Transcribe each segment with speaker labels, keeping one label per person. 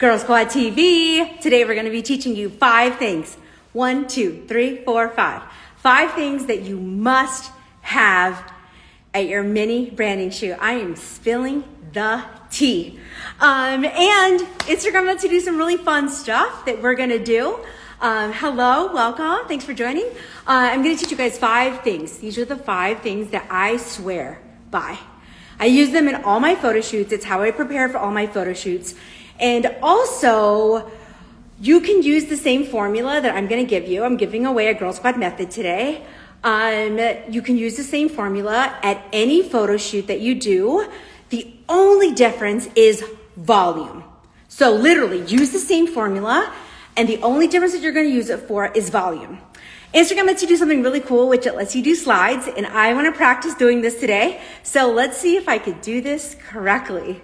Speaker 1: Girl Squad TV. Today we're going to be teaching you 5 things. 1, 2, 3, 4, 5. 5 things that you must have at your mini branding shoot. I am spilling the tea. And Instagram lets you do some really fun stuff that we're going to do. Hello, welcome. Thanks for joining. I'm going to teach you guys 5 things. These are the 5 things that I swear by. I use them in all my photo shoots. It's how I prepare for all my photo shoots. And also, you can use the same formula that I'm going to give you. I'm giving away a Girl Squad method today. You can use the same formula at any photo shoot that you do. The only difference is volume. So literally, use the same formula, and the only difference that you're going to use it for is volume. Instagram lets you do something really cool, which it lets you do slides, and I want to practice doing this today. So let's see if I could do this correctly.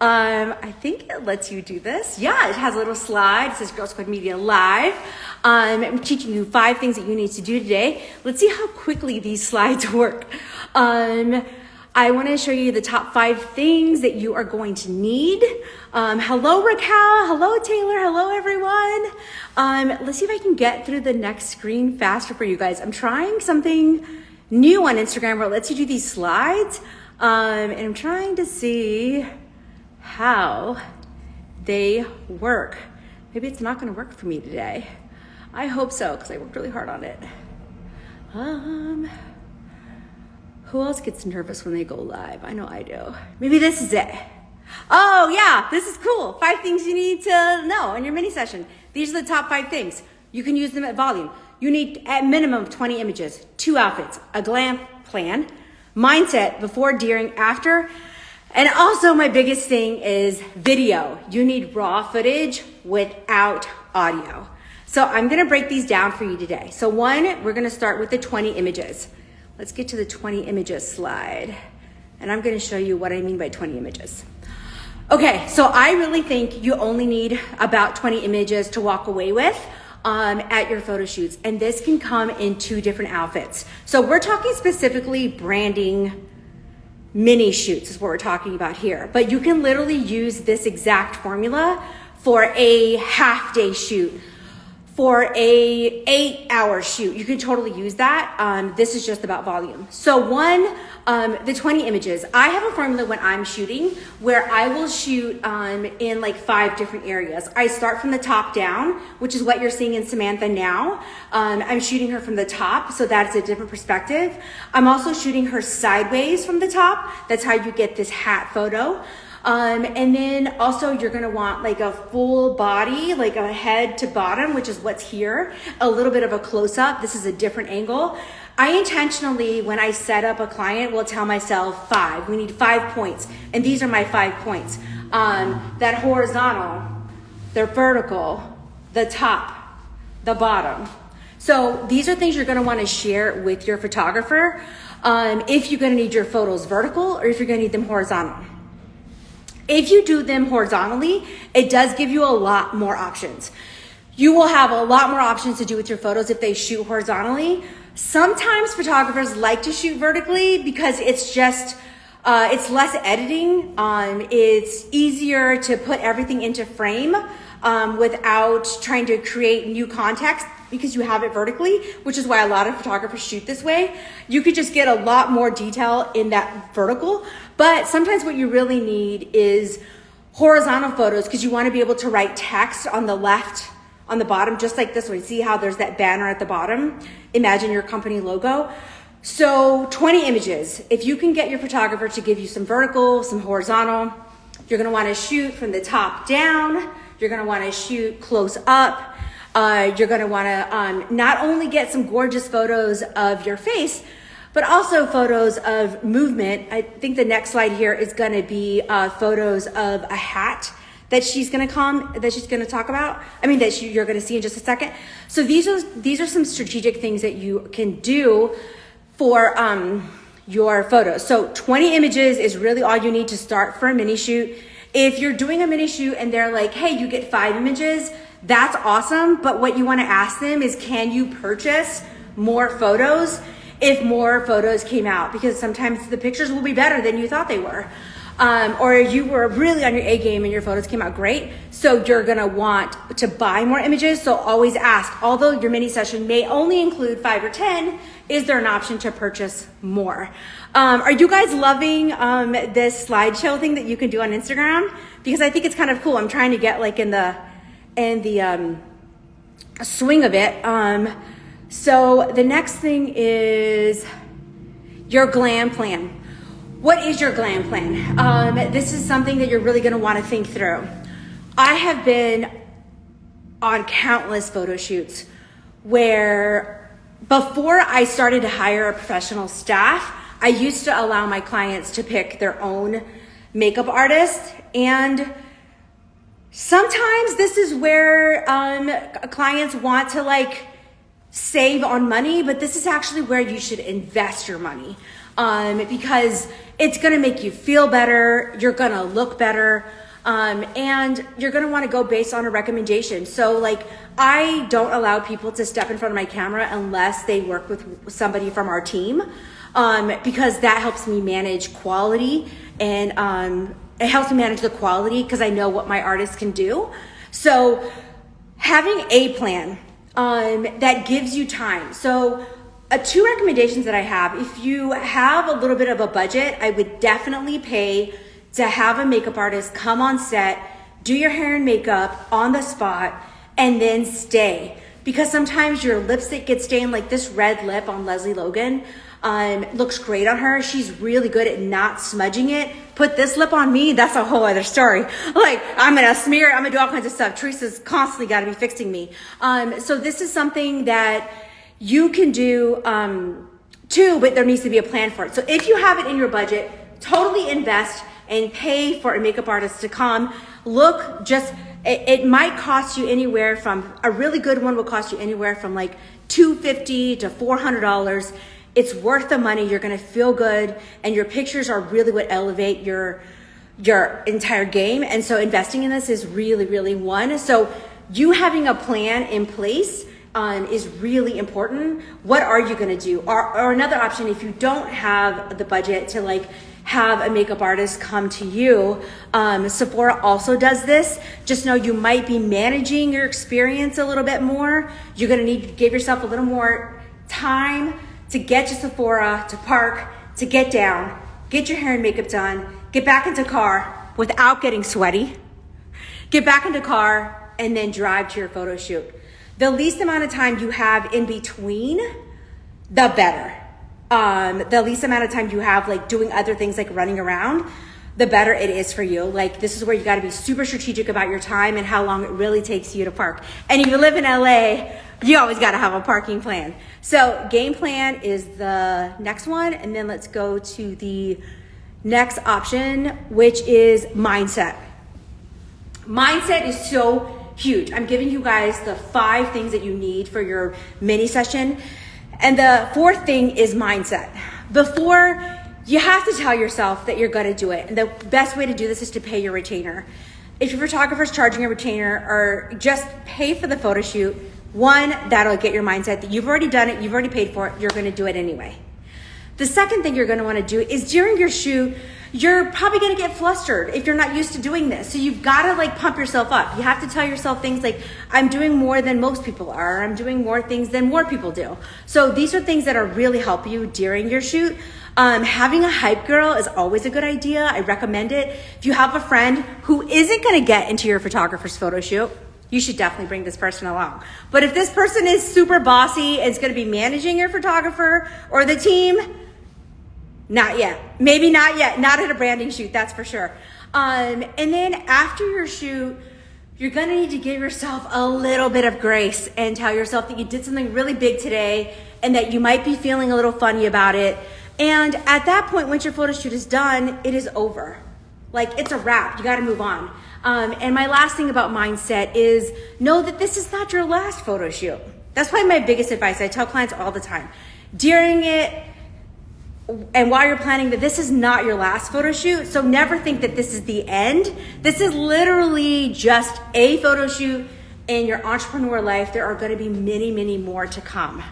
Speaker 1: I think it lets you do this. Yeah, it has a little slide. It says Girl Squad Media Live. I'm teaching you 5 things that you need to do today. Let's see how quickly these slides work. I want to show you the top 5 things that you are going to need. Hello, Raquel. Hello, Taylor. Hello, everyone. Let's see if I can get through the next screen faster for you guys. I'm trying something new on Instagram where it lets you do these slides. And I'm trying to see how they work. Maybe it's not going to work for me today. I hope so, because I worked really hard on it. Who else gets nervous when they go live? I know I do. Maybe this is it. Oh yeah, this is cool. 5 things you need to know in your mini session. These are the top 5 things. You can use them at volume. You need at minimum 20 images, 2 outfits, a glam plan, mindset before, during, after. And also my biggest thing is video. You need raw footage without audio. So I'm gonna break these down for you today. So 1, we're gonna start with the 20 images. Let's get to the 20 images slide. And I'm gonna show you what I mean by 20 images. Okay, so I really think you only need about 20 images to walk away with at your photo shoots. And this can come in 2 different outfits. So we're talking specifically branding mini shoots is what we're talking about here. But you can literally use this exact formula for a half-day shoot, for a 8-hour shoot. You can totally use that. This is just about volume. So 1, the 20 images. I have a formula when I'm shooting where I will shoot in like 5 different areas. I start from the top down, which is what you're seeing in Samantha now. I'm shooting her from the top, so that's a different perspective. I'm also shooting her sideways from the top. That's how you get this hat photo. And then also you're gonna want like a full body, like a head to bottom, which is what's here, a little bit of a close-up. This is a different angle. I intentionally, when I set up a client, will tell myself 5. We need 5 points. And these are my 5 points. That horizontal, the vertical, the top, the bottom. So these are things you're gonna wanna share with your photographer if you're gonna need your photos vertical or if you're gonna need them horizontal. If you do them horizontally, it does give you a lot more options. You will have a lot more options to do with your photos if they shoot horizontally. Sometimes photographers like to shoot vertically because it's just, it's less editing. It's easier to put everything into frame without trying to create new context because you have it vertically, which is why a lot of photographers shoot this way. You could just get a lot more detail in that vertical, but sometimes what you really need is horizontal photos because you want to be able to write text on the left, on the bottom, just like this one. See how there's that banner at the bottom? Imagine your company logo. So 20 images. If you can get your photographer to give you some vertical, some horizontal, you're gonna wanna shoot from the top down. You're gonna wanna shoot close up. You're gonna wanna not only get some gorgeous photos of your face, but also photos of movement. I think the next slide here is gonna be photos of a hat that she's gonna talk about. I mean, you're gonna see in just a second. So these are some strategic things that you can do for your photos. So 20 images is really all you need to start for a mini shoot. If you're doing a mini shoot and they're like, hey, you get 5 images, that's awesome. But what you wanna ask them is, can you purchase more photos if more photos came out? Because sometimes the pictures will be better than you thought they were. or you were really on your A game and your photos came out great. So you're gonna want to buy more images. So always ask, although your mini session may only include 5 or 10, is there an option to purchase more? Are you guys loving this slideshow thing that you can do on Instagram? Because I think it's kind of cool. I'm trying to get like in the swing of it. So the next thing is your glam plan. What is your glam plan? This is something that you're really gonna wanna think through. I have been on countless photo shoots where before I started to hire a professional staff, I used to allow my clients to pick their own makeup artist, and sometimes this is where clients want to like save on money, but this is actually where you should invest your money because it's gonna make you feel better, you're gonna look better, and you're gonna wanna go based on a recommendation. So like, I don't allow people to step in front of my camera unless they work with somebody from our team, because that helps me manage quality, and it helps me manage the quality because I know what my artists can do. So having a plan that gives you time. So 2 recommendations that I have: if you have a little bit of a budget, I would definitely pay to have a makeup artist come on set, do your hair and makeup on the spot, and then stay. Because sometimes your lipstick gets stained, like this red lip on Leslie Logan. Looks great on her. She's really good at not smudging it. Put this lip on me, that's a whole other story. Like, I'm gonna smear it, I'm gonna do all kinds of stuff. Teresa's constantly gotta be fixing me. So this is something that you can do too, but there needs to be a plan for it. So if you have it in your budget, totally invest and pay for a makeup artist to come. Look, it might cost you anywhere from, a really good one will cost you anywhere from like $250 to $400. It's worth the money. You're gonna feel good, and your pictures are really what elevate your entire game. And so investing in this is really, really one. So you having a plan in place is really important. What are you gonna do? Or another option, if you don't have the budget to like have a makeup artist come to you, Sephora also does this. Just know you might be managing your experience a little bit more. You're gonna need to give yourself a little more time to get to Sephora, to park, to get down, get your hair and makeup done, get back into car without getting sweaty, get back into car, and then drive to your photo shoot. The least amount of time you have in between, the better. The least amount of time you have like doing other things like running around, the better it is for you. Like, this is where you gotta be super strategic about your time and how long it really takes you to park. And if you live in LA, you always gotta have a parking plan. So game plan is the next one. And then let's go to the next option, which is mindset. Mindset is so huge. I'm giving you guys the 5 things that you need for your mini session. And the 4th thing is mindset. Before, you have to tell yourself that you're gonna do it. And the best way to do this is to pay your retainer. If your photographer's charging a retainer, or just pay for the photo shoot, 1, that'll get your mindset that you've already done it, you've already paid for it, you're gonna do it anyway. The second thing you're gonna wanna do is during your shoot, you're probably gonna get flustered if you're not used to doing this. So you've gotta like pump yourself up. You have to tell yourself things like, I'm doing more than most people are, I'm doing more things than more people do. So these are things that are really help you during your shoot. Having a hype girl is always a good idea. I recommend it. If you have a friend who isn't gonna get into your photographer's photo shoot, you should definitely bring this person along. But if this person is super bossy and is gonna be managing your photographer or the team, not yet. Maybe not yet. Not at a branding shoot, that's for sure. And then after your shoot, you're gonna need to give yourself a little bit of grace and tell yourself that you did something really big today and that you might be feeling a little funny about it. And at that point, once your photo shoot is done, it is over. Like, it's a wrap. You gotta move on. And my last thing about mindset is know that this is not your last photo shoot. That's probably my biggest advice. I tell clients all the time. During it and while you're planning, that this is not your last photo shoot. So never think that this is the end. This is literally just a photo shoot in your entrepreneur life. There are gonna be many, many more to come.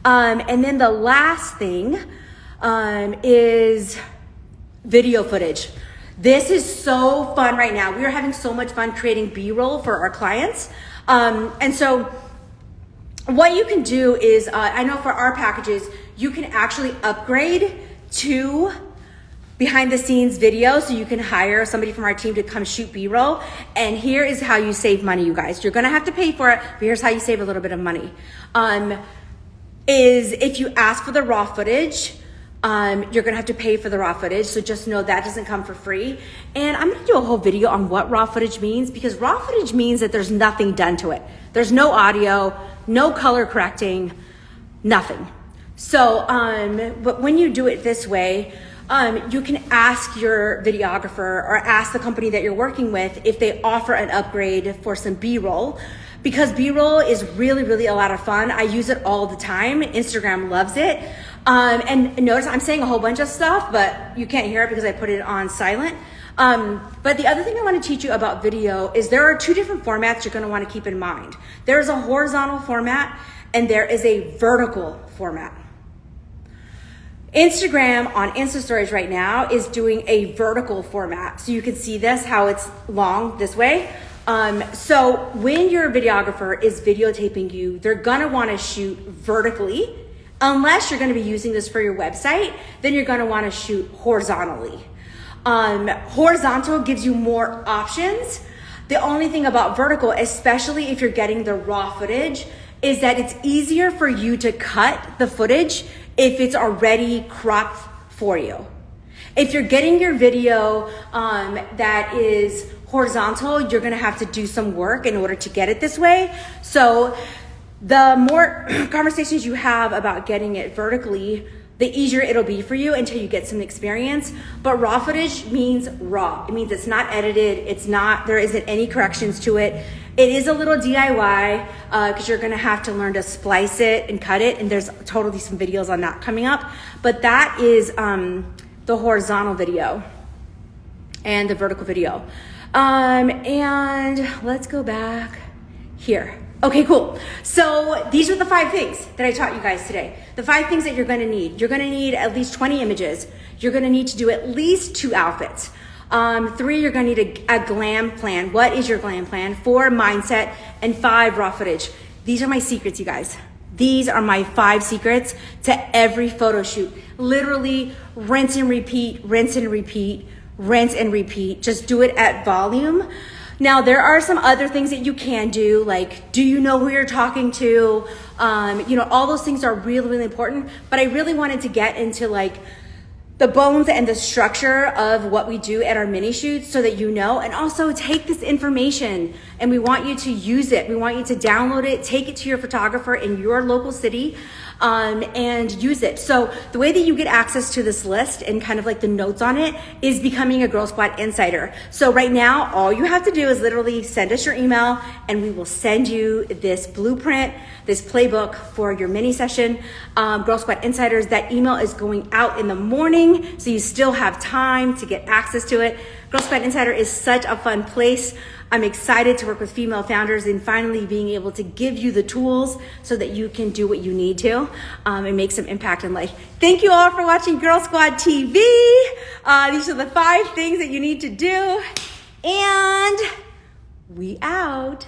Speaker 1: And then the last thing is video footage. This is so fun right now. We are having so much fun creating B-roll for our clients. And so what you can do is, I know for our packages, you can actually upgrade to behind the scenes video, so you can hire somebody from our team to come shoot B-roll. And here is how you save money, you guys. You're gonna have to pay for it, but here's how you save a little bit of money. Is if you ask for the raw footage, you're gonna have to pay for the raw footage, so just know that doesn't come for free. And I'm gonna do a whole video on what raw footage means, because raw footage means that there's nothing done to it. There's no audio, no color correcting, nothing. So, but when you do it this way, you can ask your videographer or ask the company that you're working with if they offer an upgrade for some B-roll, because B-roll is really, really a lot of fun. I use it all the time. Instagram loves it. And notice I'm saying a whole bunch of stuff, but you can't hear it because I put it on silent. But the other thing I want to teach you about video is there are two different formats you're going to want to keep in mind. There's a horizontal format and there is a vertical format. Instagram on Insta Stories right now is doing a vertical format. So you can see this, how it's long this way. So when your videographer is videotaping you, they're gonna wanna shoot vertically. Unless you're gonna be using this for your website, then you're gonna wanna shoot horizontally. Horizontal gives you more options. The only thing about vertical, especially if you're getting the raw footage, is that it's easier for you to cut the footage if it's already cropped for you. If you're getting your video that is horizontal, you're gonna have to do some work in order to get it this way. So the more conversations you have about getting it vertically, the easier it'll be for you until you get some experience. But raw footage means raw. It means it's not edited, there isn't any corrections to it. It is a little DIY because you're gonna have to learn to splice it and cut it, and there's totally some videos on that coming up. But that is the horizontal video and the vertical video. And let's go back here. Okay, cool. So these are the 5 things that I taught you guys today. The 5 things that you're gonna need. You're gonna need at least 20 images. You're gonna need to do at least 2 outfits. 3, you're gonna need a glam plan. What is your glam plan? 4, mindset, and 5, raw footage. These are my secrets, you guys. These are my 5 secrets to every photo shoot. Literally rinse and repeat, rinse and repeat, rinse and repeat. Just do it at volume. Now, there are some other things that you can do, like, do you know who you're talking to? All those things are really, really important, but I really wanted to get into like the bones and the structure of what we do at our mini shoots so that you know, and also take this information and we want you to use it. We want you to download it, take it to your photographer in your local city, and use it. So the way that you get access to this list and kind of like the notes on it is becoming a Girl Squad Insider. So right now, all you have to do is literally send us your email and we will send you this blueprint, this playbook for your mini session. Girl Squad Insiders, that email is going out in the morning, so you still have time to get access to it. Girl Squad Insider is such a fun place. I'm excited to work with female founders and finally being able to give you the tools so that you can do what you need to and make some impact in life. Thank you all for watching Girl Squad TV. These are the 5 things that you need to do, and we out.